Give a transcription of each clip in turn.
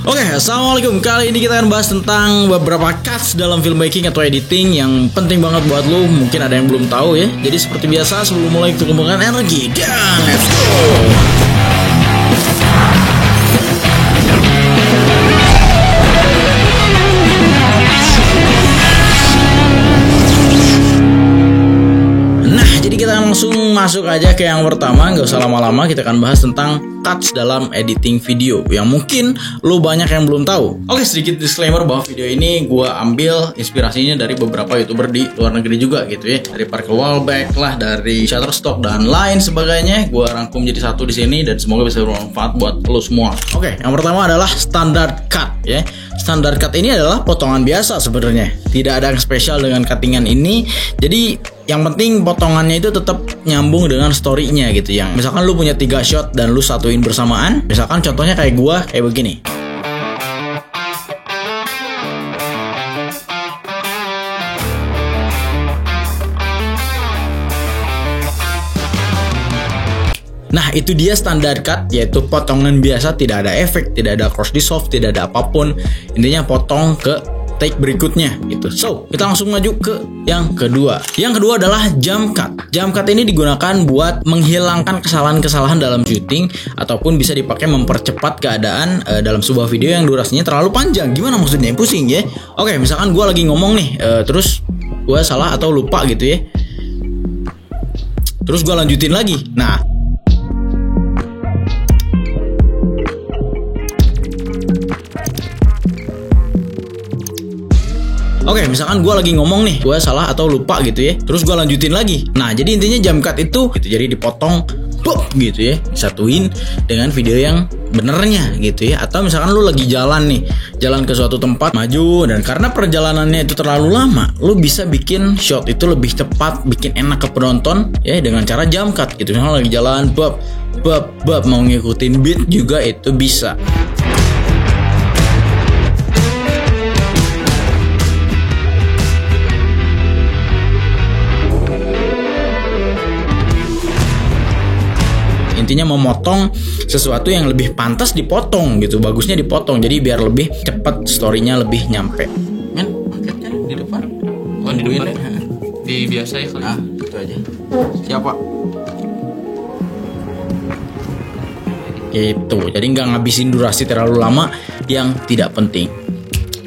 Oke, assalamualaikum. Kali ini kita akan bahas tentang beberapa cuts dalam filmmaking atau editing yang penting banget buat lo. Mungkin ada yang belum tahu ya. Jadi seperti biasa sebelum mulai kita kumpulkan energi dan let's go. Kita langsung masuk aja ke yang pertama, nggak usah lama-lama. Kita akan bahas tentang cuts dalam editing video yang mungkin lo banyak yang belum tahu. Oke, sedikit disclaimer bahwa video ini gue ambil inspirasinya dari beberapa youtuber di luar negeri juga gitu ya, dari Parker Wallback lah, dari Shutterstock dan lain sebagainya. Gue rangkum jadi satu di sini dan semoga bisa bermanfaat buat lo semua. Oke, yang pertama adalah standard cut ya. Standard cut ini adalah potongan biasa sebenarnya, tidak ada yang spesial dengan cuttingan ini. Jadi yang penting potongannya itu tetap nyambung dengan story-nya gitu. Yang misalkan lu punya 3 shot dan lu satuin bersamaan. Misalkan contohnya kayak gua kayak begini. Nah, itu dia standar cut, yaitu potongan biasa, tidak ada efek, tidak ada cross dissolve, tidak ada apapun. Intinya potong ke take berikutnya gitu. So, kita langsung maju ke yang kedua. Yang kedua adalah jump cut. Jump cut ini digunakan buat menghilangkan kesalahan-kesalahan dalam syuting ataupun bisa dipakai mempercepat keadaan dalam sebuah video yang durasinya terlalu panjang. Gimana maksudnya? Pusing ya. Oke, misalkan gue lagi ngomong nih, terus gue salah atau lupa gitu ya. Terus gue lanjutin lagi. Nah, oke, misalkan gue lagi ngomong nih, gue salah atau lupa gitu ya, terus gue lanjutin lagi. Nah, jadi intinya jump cut itu gitu, jadi dipotong gitu ya, disatuin dengan video yang benernya gitu ya. Atau misalkan lu lagi jalan nih, jalan ke suatu tempat, maju, dan karena perjalanannya itu terlalu lama, lu bisa bikin shot itu lebih cepat, bikin enak ke penonton ya dengan cara jump cut gitu. Misalkan lagi jalan, mau ngikutin beat juga itu bisa. Intinya memotong sesuatu yang lebih pantas dipotong gitu, bagusnya dipotong, jadi biar lebih cepat story-nya lebih nyampe. Men, marketnya di depan. Oh, di depan. Di biasa ya kali. Ah, itu aja. Siapa? Gitu. Jadi nggak ngabisin durasi terlalu lama yang tidak penting.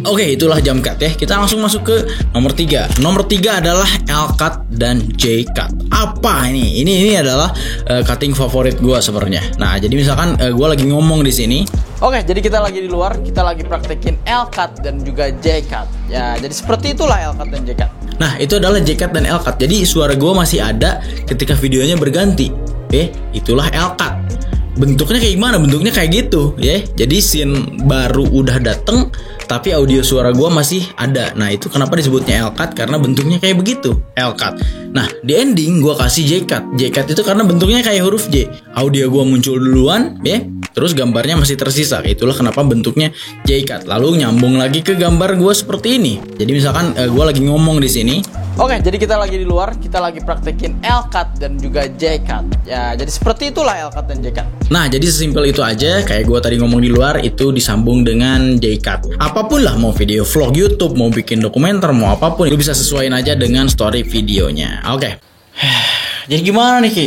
Oke, itulah jump cut ya. Kita langsung masuk ke nomor 3. Nomor 3 adalah L cut dan J cut. Apa ini? Ini adalah cutting favorit gue sebenarnya. Nah, jadi misalkan gue lagi ngomong di sini. Oke, jadi kita lagi di luar, kita lagi praktekin L cut dan juga J cut. Ya, jadi seperti itulah L cut dan J cut. Nah, itu adalah J cut dan L cut. Jadi suara gue masih ada ketika videonya berganti. Itulah L cut. Bentuknya kayak gimana? Bentuknya kayak gitu ya. Jadi scene baru udah dateng, tapi audio suara gua masih ada. Nah, itu kenapa disebutnya L cut, karena bentuknya kayak begitu, L cut. Nah, di ending gua kasih J cut. J cut itu karena bentuknya kayak huruf J. Audio gua muncul duluan ya, terus gambarnya masih tersisa. Itulah kenapa bentuknya J cut. Lalu nyambung lagi ke gambar gua seperti ini. Jadi misalkan gua lagi ngomong di sini. Oke, jadi kita lagi di luar, kita lagi praktekin L cut dan juga J cut. Ya, jadi seperti itulah L cut dan J cut. Nah, jadi sesimpel itu aja. Kayak gue tadi ngomong di luar, itu disambung dengan J cut. Apapun lah, mau video vlog YouTube, mau bikin dokumenter, mau apapun, lu bisa sesuaiin aja dengan story videonya. Oke. Jadi gimana nih Ki?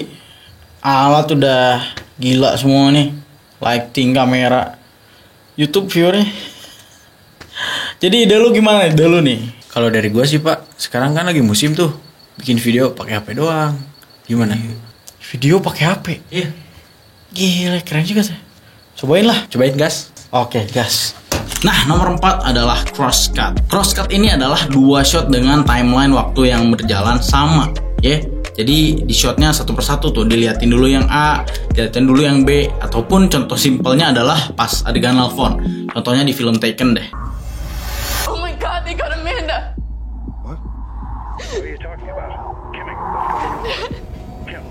Alat udah gila semua nih, lighting, kamera, YouTube viewernya. Jadi ide lu gimana ide lu nih? Kalau dari gue sih Pak, sekarang kan lagi musim tuh, bikin video pakai HP doang. Gimana? Video pakai HP? Iya. Gila, keren juga sih. Cobain lah. Cobain gas. Oke, gas. Nah, nomor 4 adalah cross cut. Cross cut ini adalah 2 shot dengan timeline waktu yang berjalan sama ya. Jadi di shotnya satu persatu tuh, diliatin dulu yang A, diliatin dulu yang B. Ataupun contoh simpelnya adalah pas adegan nelfon. Contohnya di film Taken deh. Oh my god, they got Amanda. What? What are you talking about? Kimmy, let's go.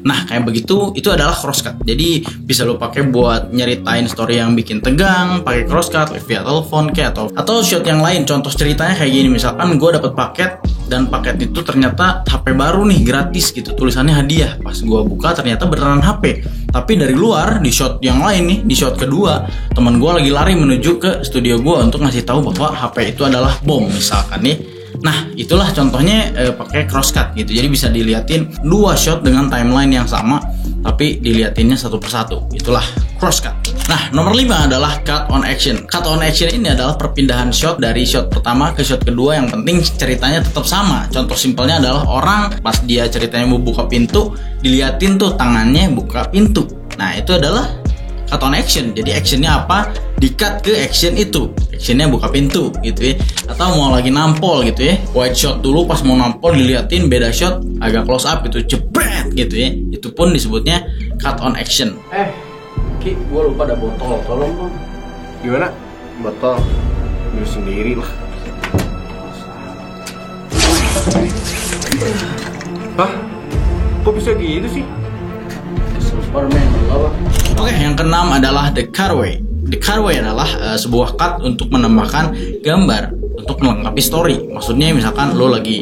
Nah, kayak begitu, itu adalah cross cut. Jadi bisa lo pakai buat nyeritain story yang bikin tegang, pakai cross cut via telepon kayak atau shot yang lain. Contoh ceritanya kayak gini, misalkan gue dapet paket dan paket itu ternyata HP baru nih, gratis gitu, tulisannya hadiah. Pas gua buka ternyata beneran HP. Tapi dari luar, di shot yang lain nih, di shot kedua, teman gua lagi lari menuju ke studio gua untuk ngasih tahu bahwa HP itu adalah bom misalkan nih. Nah, itulah contohnya pakai crosscut gitu. Jadi bisa diliatin 2 shot dengan timeline yang sama, tapi diliatinnya satu persatu. Itulah crosscut. Nah, nomor 5 adalah cut on action. Cut on action ini adalah perpindahan shot dari shot pertama ke shot kedua, yang penting ceritanya tetap sama. Contoh simpelnya adalah orang pas dia ceritanya mau buka pintu, diliatin tuh tangannya buka pintu. Nah, itu adalah cut on action. Jadi actionnya apa? Di-cut ke action itu. Actionnya buka pintu gitu ya. Atau mau lagi nampol gitu ya, wide shot dulu, pas mau nampol diliatin beda shot, agak close up gitu, jebret gitu ya. Itu pun disebutnya cut on action. Ki, gue lupa ada botol, tolong dong. Gimana? Botol? Beli sendiri lah. Hah? Kok bisa gitu sih? Superman, apa? Oke, yang keenam adalah the cutaway. The cutaway adalah sebuah cut untuk menambahkan gambar untuk melengkapi story. Maksudnya misalkan lo lagi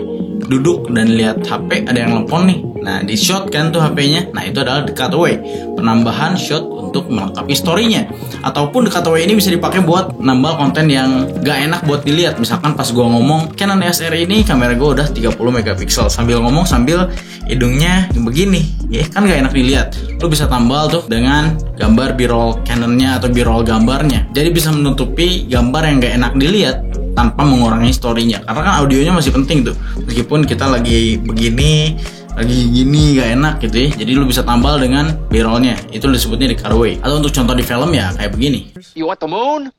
duduk dan lihat HP ada yang telepon nih. Nah, di shot kan tuh HP-nya. Nah, itu adalah the cutaway, penambahan shot untuk melengkapi story-nya. Ataupun the cutaway ini bisa dipakai buat nambah konten yang gak enak buat dilihat. Misalkan pas gua ngomong, Canon EOS R ini kamera gua udah 30 megapiksel. Sambil ngomong sambil hidungnya begini, ya kan gak enak dilihat. Lu bisa tambal tuh dengan gambar B-roll Canon-nya atau B-roll gambarnya. Jadi bisa menutupi gambar yang gak enak dilihat tanpa mengurangi story-nya. Karena kan audionya masih penting tuh. Meskipun kita lagi begini, lagi gini gak enak gitu ya. Jadi lu bisa tambal dengan B-rollnya. Itu disebutnya di cutaway. Atau untuk contoh di film ya kayak begini. You want the moon?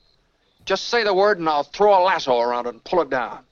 Just say the word and I'll throw a lasso around it and pull it down.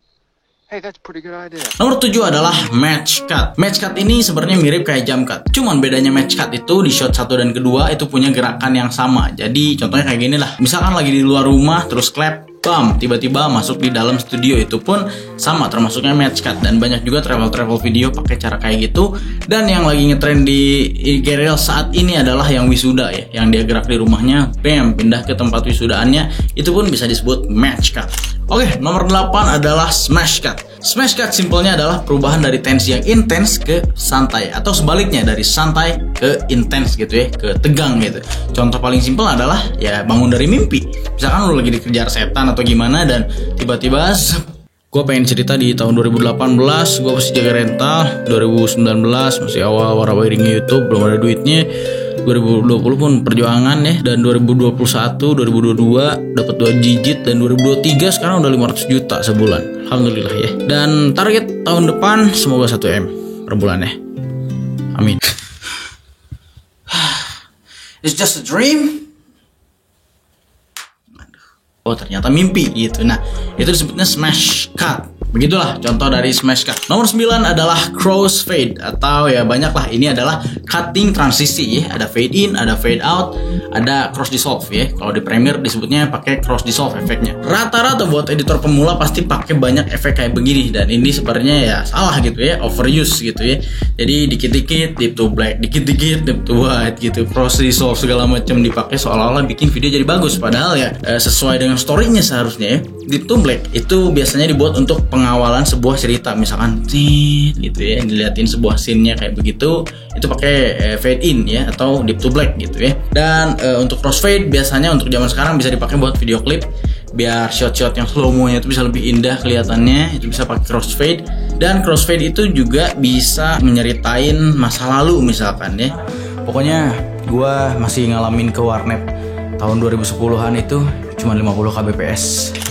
Hey, that's a pretty good idea. Nomor 7 adalah match cut. Match cut ini sebenarnya mirip kayak jump cut. Cuman bedanya match cut itu di shot 1 dan kedua itu punya gerakan yang sama. Jadi contohnya kayak gini lah. Misalkan lagi di luar rumah terus clap, bam, tiba-tiba masuk di dalam studio, itu pun sama termasuknya match cut. Dan banyak juga travel video pakai cara kayak gitu. Dan yang lagi ngetrend di Gerel saat ini adalah yang wisuda ya, yang dia gerak di rumahnya, bam, pindah ke tempat wisudaannya, itu pun bisa disebut match cut. Oke, nomor 8 adalah smash cut. Smash cut simpelnya adalah perubahan dari tensi yang intens ke santai, atau sebaliknya dari santai ke intens gitu ya, ke tegang gitu. Contoh paling simpel adalah ya bangun dari mimpi. Misalkan lu lagi dikejar setan atau gimana dan tiba-tiba gue pengen cerita di tahun 2018 gue masih jaga rental, 2019 masih awal warawirinya YouTube, belum ada duitnya, 2020 pun perjuangan ya, dan 2021, 2022 dapat 2 digit, dan 2023 sekarang udah 500 juta sebulan. Alhamdulillah ya. Dan target tahun depan semoga 1 M per bulan ya. Amin. It's just a dream. Oh, ternyata mimpi gitu. Nah, itu disebutnya smash cut. Begitulah contoh dari smash cut. Nomor 9 adalah crossfade, atau ya banyak lah, ini adalah cutting transisi ya. Ada fade in, ada fade out, ada cross dissolve ya. Kalau di Premiere disebutnya pakai cross dissolve efeknya. Rata-rata buat editor pemula pasti pakai banyak efek kayak begini, dan ini sebenarnya ya salah gitu ya, overuse gitu ya. Jadi dikit-dikit deep to black, dikit-dikit deep to white gitu, cross dissolve segala macam dipakai seolah-olah bikin video jadi bagus, padahal ya sesuai dengan story-nya seharusnya ya. Deep to black itu biasanya dibuat untuk pengawalan sebuah cerita, misalkan gitu ya, diliatin sebuah scene-nya kayak begitu, itu pakai fade in ya, atau deep to black gitu ya. Dan untuk crossfade biasanya untuk zaman sekarang bisa dipakai buat video klip, biar shot-shot yang slow-mo-nya itu bisa lebih indah kelihatannya, itu bisa pakai crossfade. Dan crossfade itu juga bisa menyeritain masa lalu misalkan ya. Pokoknya gua masih ngalamin ke warnet tahun 2010-an itu cuma 50 kbps.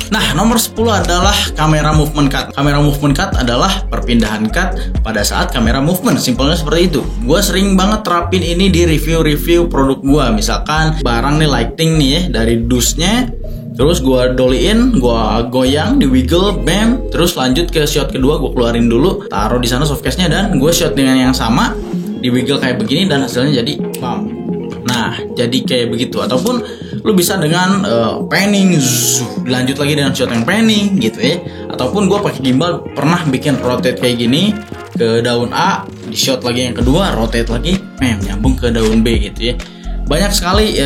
Nah, nomor 10 adalah kamera movement cut. Kamera movement cut adalah perpindahan cut pada saat kamera movement. Simpelnya seperti itu. Gue sering banget terapin ini di review-review produk gue. Misalkan barang nih lighting nih ya, dari dusnya, terus gue dollyin, gue goyang, di wiggle, bam, terus lanjut ke shot kedua, gue keluarin dulu, taruh di sana softcase-nya, dan gue shot dengan yang sama, di wiggle kayak begini, dan hasilnya jadi bam. Nah, jadi kayak begitu. Ataupun lu bisa dengan panning, lanjut lagi dengan shot yang panning gitu ya. Ataupun gue pakai gimbal pernah bikin rotate kayak gini ke daun A, di shot lagi yang kedua, rotate lagi, nyambung ke daun B gitu ya. Banyak sekali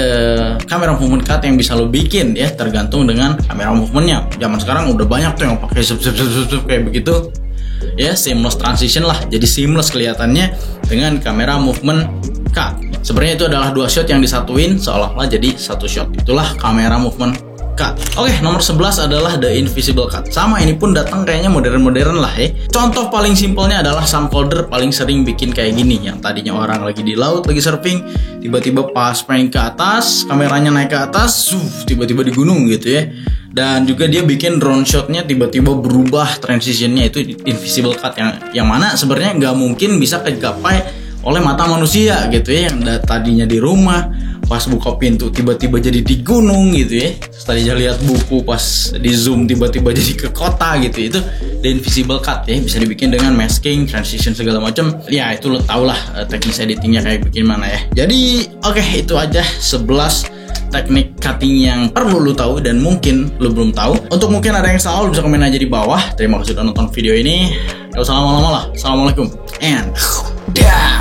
kamera movement cut yang bisa lo bikin ya, tergantung dengan kamera movementnya. Zaman sekarang udah banyak tuh yang pakai kayak begitu. ya seamless transition lah, jadi seamless kelihatannya dengan kamera movement cut. Sebenarnya itu adalah 2 shot yang disatuin seolah-olah jadi satu shot. Itulah kamera movement cut. Oke, nomor 11 adalah the invisible cut. Sama, ini pun datang kayaknya modern-modern lah ya. Contoh paling simpelnya adalah camcorder paling sering bikin kayak gini, yang tadinya orang lagi di laut lagi surfing, tiba-tiba pas main ke atas, kameranya naik ke atas, tiba-tiba di gunung gitu ya. Dan juga dia bikin drone shotnya tiba-tiba berubah transitionnya, itu invisible cut yang mana sebenarnya nggak mungkin bisa kegapai oleh mata manusia gitu ya, yang tadinya di rumah pas buka pintu tiba-tiba jadi di gunung gitu ya, tadinya lihat buku pas di zoom tiba-tiba jadi ke kota gitu. Itu the invisible cut ya, bisa dibikin dengan masking, transition segala macam ya. Itu lo tau lah teknis editingnya kayak gimana ya. Jadi oke, itu aja 11 teknik cutting yang perlu lu tahu dan mungkin lu belum tahu. Untuk mungkin ada yang salah, lu bisa komen aja di bawah. Terima kasih sudah nonton video ini. Gak usah lama-lama lah. Assalamualaikum and dah.